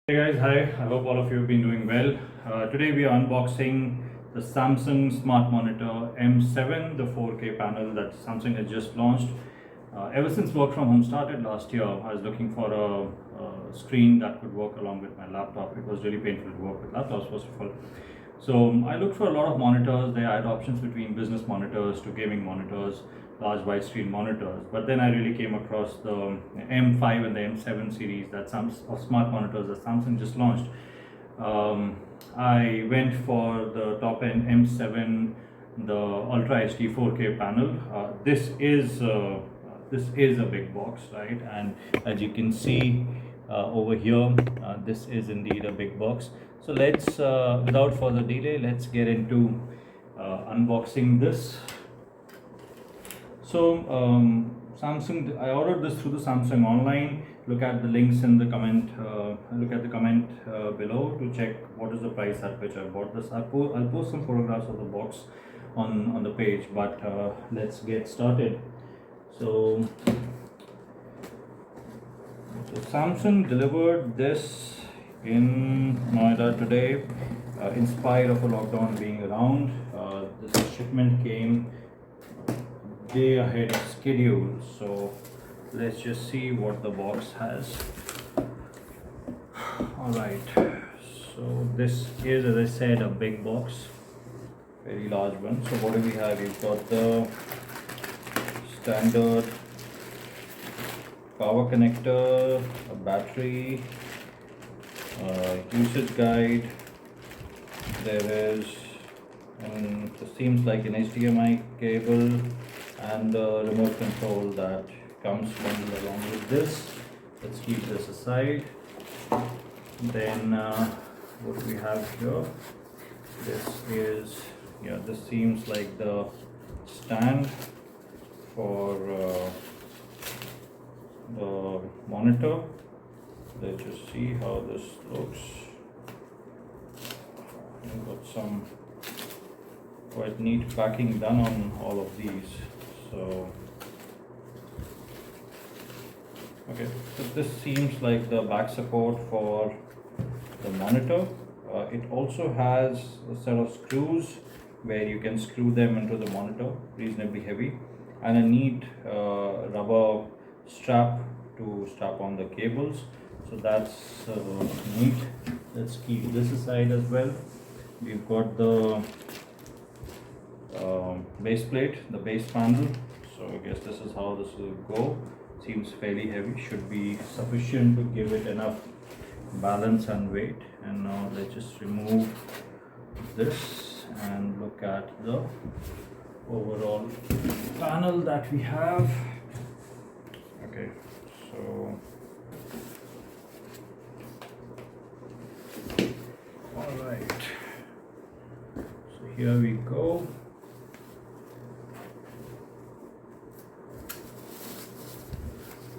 Hey guys, hi. I hope all of you have been doing well. Today we are unboxing the Samsung Smart Monitor M7, the 4K panel that Samsung has just launched. Ever since work from home started last year, I was looking for a screen that could work along with my laptop. It was really painful to work with laptops, first of all. So I looked for a lot of monitors. They had options between business monitors to gaming monitors, large widescreen monitors. But then I really came across the M5 and the M7 series of smart monitors that Samsung just launched. I went for the top end M7, the Ultra HD 4K panel. This is a big box, right? And as you can see over here, this is indeed a big box. So let's, without further delay, let's get into unboxing this. So Samsung, I ordered this through the Samsung online. Look at the links in the comment. Look at the comment below to check what is the price at which I bought this. I'll post some photographs of the box on the page. But let's get started. So Samsung delivered this in Noida today, in spite of a lockdown being around. This shipment came day ahead of schedule. So let's just see what the box has. Alright, so this is, as I said, a big box, very large one. So what do we have? We've got the standard power connector, a battery, usage guide. There is, and it seems like an HDMI cable and the remote control that comes bundled along with this. Let's keep this aside. Then what do we have here? This seems like the stand for the monitor. Let's just see how this looks. I've got some quite neat packing done on all of these. So okay, so this seems like the back support for the monitor. It also has a set of screws where you can screw them into the monitor, reasonably heavy, and a neat rubber strap to strap on the cables. So that's neat. Let's keep this aside as well. We've got the base plate, the base panel. So I guess this is how this will go. Seems fairly heavy, should be sufficient to give it enough balance and weight. And now let's just remove this and look at the overall panel that we have. Okay, so all right, so here we go.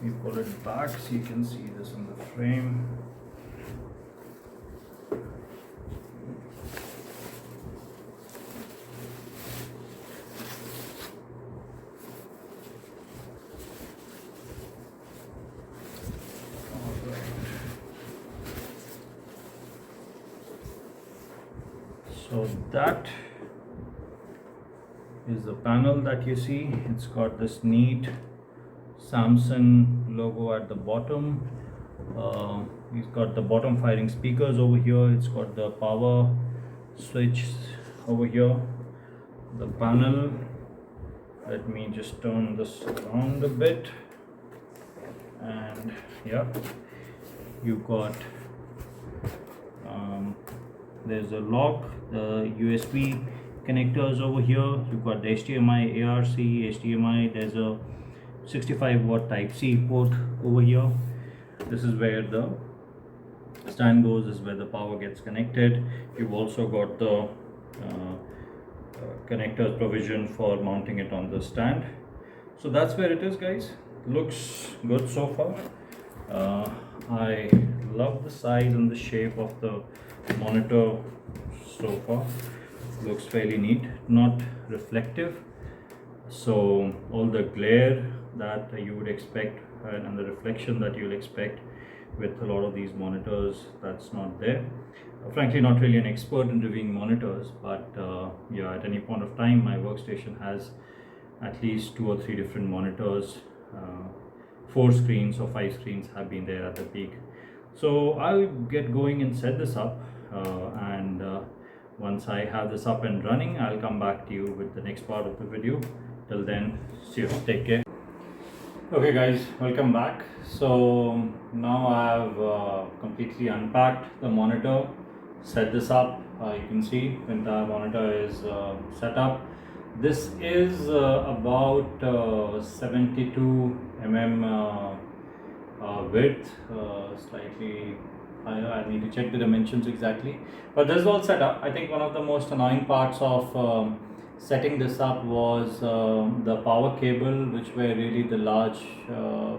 We pull it back so you can see this in the frame. So that is the panel that you see. It's got this neat Samsung logo at the bottom. It's got the bottom firing speakers over here. It's got the power switch over here. The panel, let me just turn this around a bit, and yeah, you've got there's a lock, the USB connectors over here. You've got the HDMI, ARC, HDMI. There's a 65-watt Type-C port over here. This is where the stand goes. This is where the power gets connected. You've also got the connectors provision for mounting it on the stand. So that's where it is, guys. Looks good so far. I love the size and the shape of the monitor so far. Looks fairly neat, not reflective, so all the glare that you would expect and the reflection that you'll expect with a lot of these monitors. That's not there. Frankly, not really an expert in reviewing monitors, but yeah, at any point of time, my workstation has at least 2 or 3 different monitors. 4 screens or 5 screens have been there at the peak. So I'll get going and set this up, and once I have this up and running, I'll come back to you with the next part of the video. Till then, see you, take care. Okay guys, welcome back. So now I've completely unpacked the monitor, set this up. You can see the entire monitor is set up. This is about 72 width, slightly. I need to check the dimensions exactly, but this is all set up. I think one of the most annoying parts of setting this up was the power cable, which were really the large,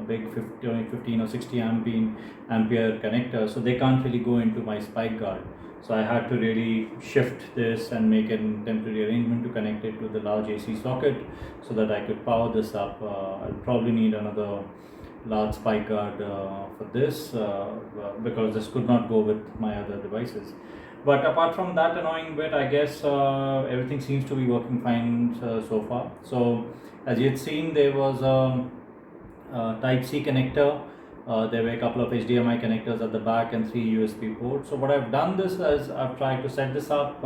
big 15 or 60 ampere connector, so they can't really go into my spike guard. So I had to really shift this and make a temporary arrangement to connect it to the large AC socket so that I could power this up. I'll probably need another large spike guard for this because this could not go with my other devices. But apart from that annoying bit, I guess everything seems to be working fine so far. So as you had seen, there was a Type-C connector. There were a couple of HDMI connectors at the back and 3 USB ports. So what I've done this is I've tried to set this up.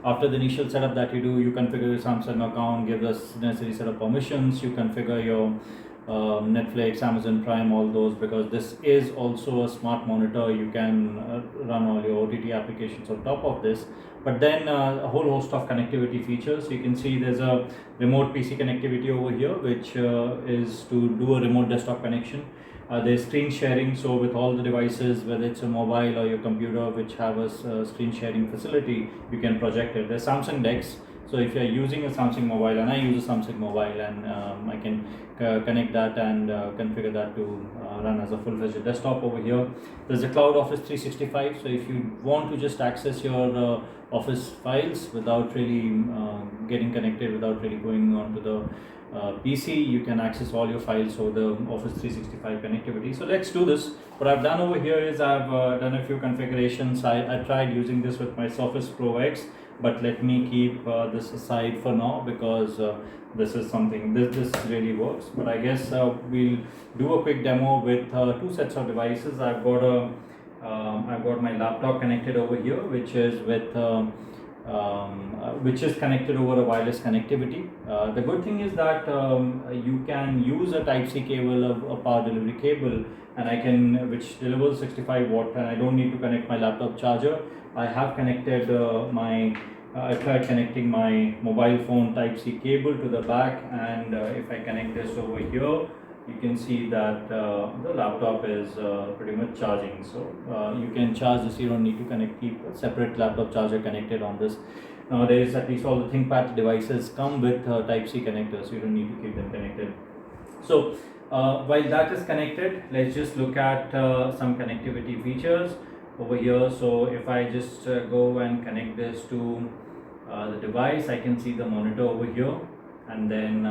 After the initial setup that you do, you configure your Samsung account, give the necessary set of permissions, you configure your Netflix, Amazon Prime, all those, because this is also a smart monitor. You can run all your OTT applications on top of this, but then a whole host of connectivity features. You can see there's a remote PC connectivity over here, which is to do a remote desktop connection. There's screen sharing, so with all the devices, whether it's a mobile or your computer which have a screen sharing facility, you can project it. There's Samsung DeX, so if you're using a Samsung mobile, and I use a Samsung mobile, and I can connect that and configure that to run as a full-fledged desktop over here. There's a Cloud Office 365, so if you want to just access your Office files without really getting connected, without really going onto the PC, you can access all your files over the Office 365 connectivity. So let's do this. What I've done over here is I've done a few configurations. I tried using this with my Surface Pro X, but let me keep this aside for now because this is something, this really works. But I guess we'll do a quick demo with 2 sets of devices. I've got my laptop connected over here, which is with which is connected over a wireless connectivity. The good thing is that you can use a Type-C cable, a power delivery cable, and which delivers 65 watt, and I don't need to connect my laptop charger. I have connected I tried connecting my mobile phone Type-C cable to the back, and if I connect this over here, you can see that the laptop is pretty much charging. So you can charge this, you don't need to keep a separate laptop charger connected on this. Nowadays, at least all the ThinkPad devices come with Type-C connectors, so you don't need to keep them connected. So while that is connected, let's just look at some connectivity features over here. So if I just go and connect this to the device, I can see the monitor over here, and then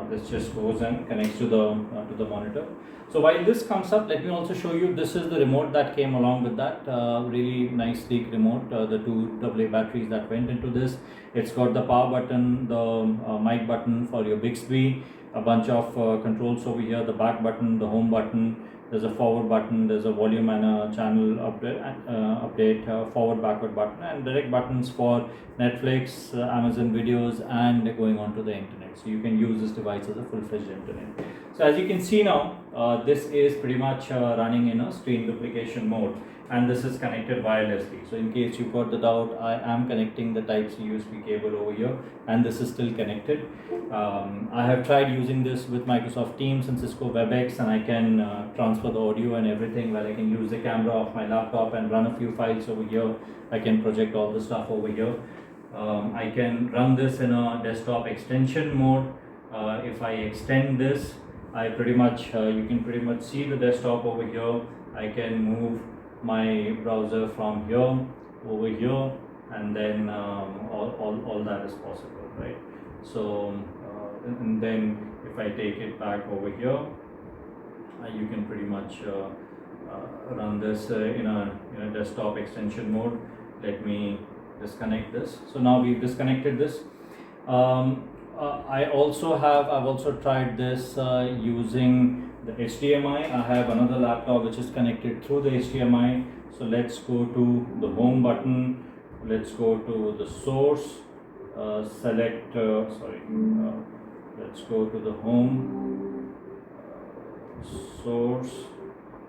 this just goes and connects to the monitor. So while this comes up, let me also show you, this is the remote that came along with that. Really nice sleek remote, the 2 AA batteries that went into this. It's got the power button, the mic button for your Bixby, a bunch of controls over here, the back button, the home button. There's a forward button, there's a volume and a channel update, forward backward button, and direct buttons for Netflix, Amazon videos, and going onto the internet. So you can use this device as a full-fledged internet. So as you can see now, this is pretty much running in a screen duplication mode, and this is connected wirelessly. So in case you've got the doubt, I am connecting the Type-C USB cable over here, and this is still connected. I have tried using this with Microsoft Teams and Cisco WebEx, and I can transfer the audio and everything. While I can use the camera of my laptop and run a few files over here, I can project all the stuff over here. I can run this in a desktop extension mode. If I extend this, I pretty much you can pretty much see the desktop over here. I can move my browser from here over here, and then all that is possible, right? So and then if I take it back over here, you can pretty much run this in a desktop extension mode. Let me disconnect this. So now we've disconnected this. I've also tried this using the HDMI. I have another laptop which is connected through the HDMI. So let's go to the home button. Let's go to the source. Let's go to the home source,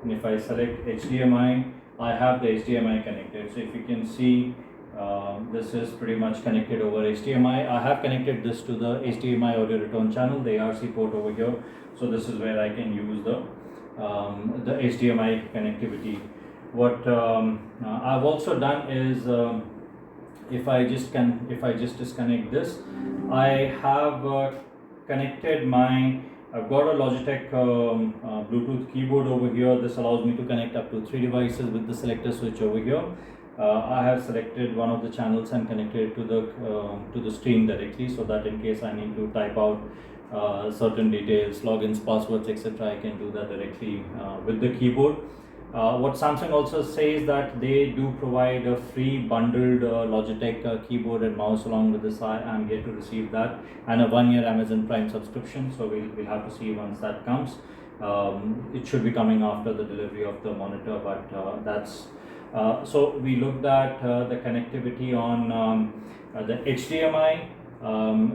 and if I select HDMI, I have the HDMI connected. So if you can see, this is pretty much connected over HDMI. I have connected this to the HDMI audio return channel, the ARC port over here. So this is where I can use the HDMI connectivity. What I've also done is, if I just disconnect this, I have connected I've got a Logitech Bluetooth keyboard over here. This allows me to connect up to 3 devices with the selector switch over here. I have selected one of the channels and connected it to the screen directly, so that in case I need to type out certain details, logins, passwords, etc., I can do that directly with the keyboard. What Samsung also says that they do provide a free bundled Logitech keyboard and mouse along with this. I am here to receive that, and a 1-year Amazon Prime subscription. So we'll have to see once that comes. It should be coming after the delivery of the monitor, but that's so we looked at the connectivity on the HDMI.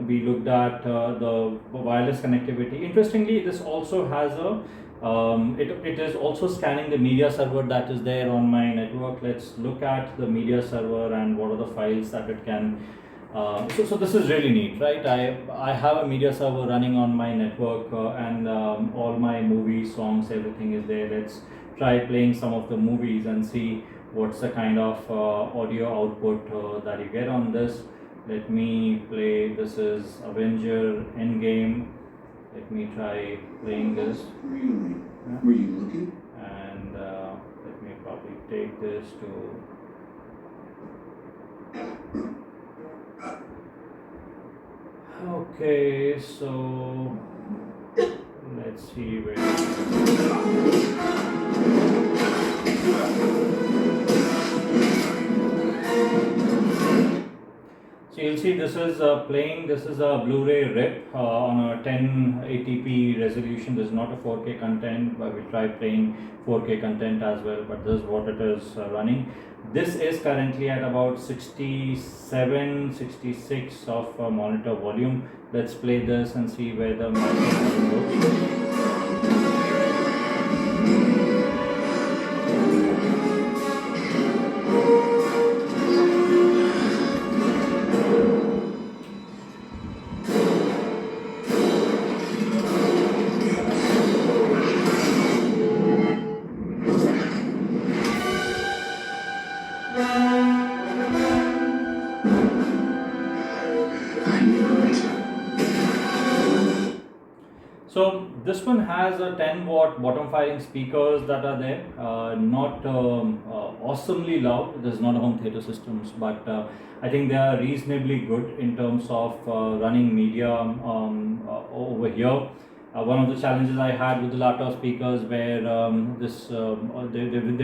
We looked at the wireless connectivity. Interestingly, this also has it is also scanning the media server that is there on my network. Let's look at the media server and what are the files that it can. So this is really neat, right? I have a media server running on my network, and all my movies, songs, everything is there. Let's try playing some of the movies and see what's the kind of audio output that you get on this. Let me play. This is Avenger Endgame. Let me try playing this. Really? Were you looking? And let me probably take this to. Okay, so let's see where. So you'll see this is playing. This is a Blu-ray rip on a 1080p resolution. This is not a 4K content, but we try playing 4K content as well. But this is what it is running. This is currently at about 67, 66 of monitor volume. Let's play this and see where the microphone goes. So this one has a 10-watt bottom firing speakers that are there, not awesomely loud. There's not a home theater systems, but I think they are reasonably good in terms of running media over here. One of the challenges I had with the laptop speakers where they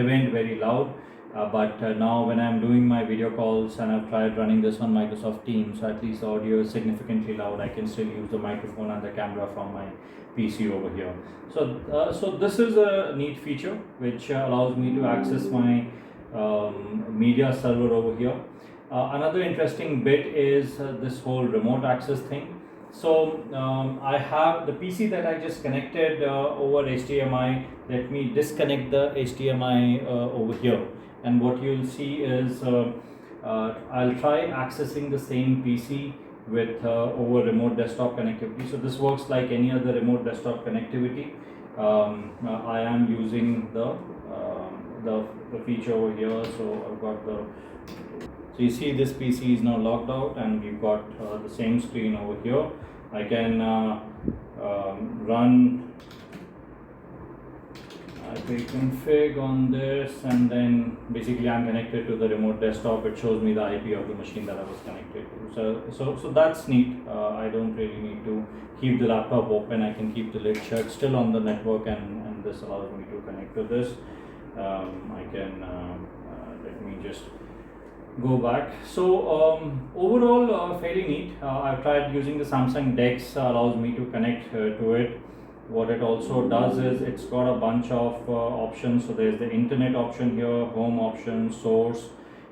went very loud. But now when I'm doing my video calls and I've tried running this on Microsoft Teams, so at least the audio is significantly loud. I can still use the microphone and the camera from my PC over here. So this is a neat feature which allows me to access my media server over here. Another interesting bit is this whole remote access thing. So I have the PC that I just connected over HDMI. Let me disconnect the HDMI over here. And what you'll see is I'll try accessing the same PC with over remote desktop connectivity. So this works like any other remote desktop connectivity. I am using the feature over here. So I've got so you see this PC is now logged out, and we've got the same screen over here. I can run config on this, and then basically I'm connected to the remote desktop. It shows me the IP of the machine that I was connected to. So that's neat. I don't really need to keep the laptop open. I can keep the lid shut, still on the network, and this allows me to connect to this. I can let me just go back. So overall, fairly neat. I've tried using the Samsung Dex, allows me to connect to it. What it also does is it's got a bunch of options. So there's the internet option here, home option, source.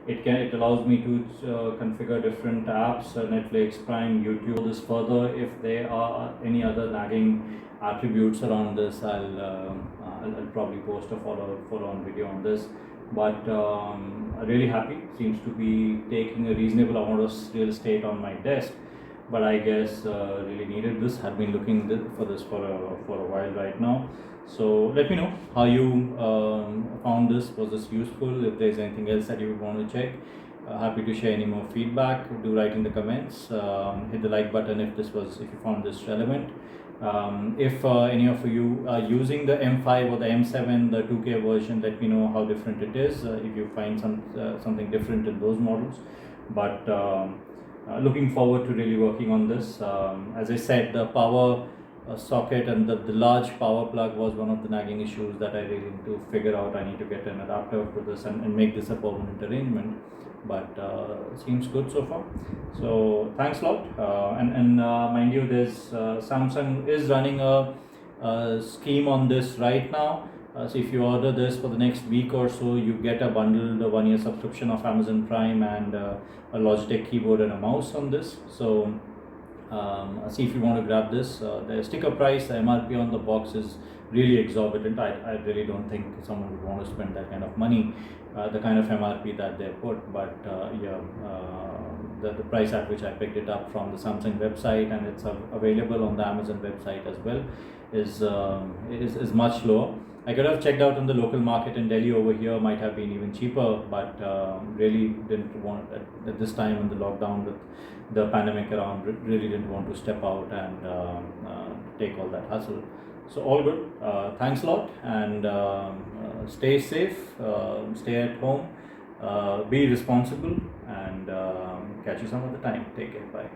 It allows me to configure different apps, Netflix, Prime, YouTube. This further, if there are any other lagging attributes around this, I'll probably post a follow-on video on this. But really happy. Seems to be taking a reasonable amount of real estate on my desk. But I guess really needed this. Have been looking for this for a while right now. So let me know how you found this. Was this useful? If there's anything else that you would want to check, happy to share any more feedback. Do write in the comments. Hit the like button if you found this relevant. If any of you are using the M5 or the M7, the 2K version, let me know how different it is. If you find something different in those models, but looking forward to really working on this. As I said, the power socket and the large power plug was one of the nagging issues that I really need to figure out. I need to get an adapter to this and make this a permanent arrangement. But seems good so far. So thanks a lot. And mind you, there's Samsung is running a scheme on this right now. So if you order this for the next week or so, you get a bundled 1-year subscription of Amazon Prime and a Logitech keyboard and a mouse on this. So see if you want to grab this. The sticker price, the MRP on the box is really exorbitant. I really don't think someone would want to spend that kind of money, the kind of MRP that they put. But the price at which I picked it up from the Samsung website, and it's available on the Amazon website as well, is much lower. I could have checked out on the local market in Delhi over here, might have been even cheaper, but really didn't want at this time in the lockdown with the pandemic around, really didn't want to step out and take all that hassle. So all good. Thanks a lot, and stay safe, stay at home, be responsible, and catch you some other time. Take care. Bye.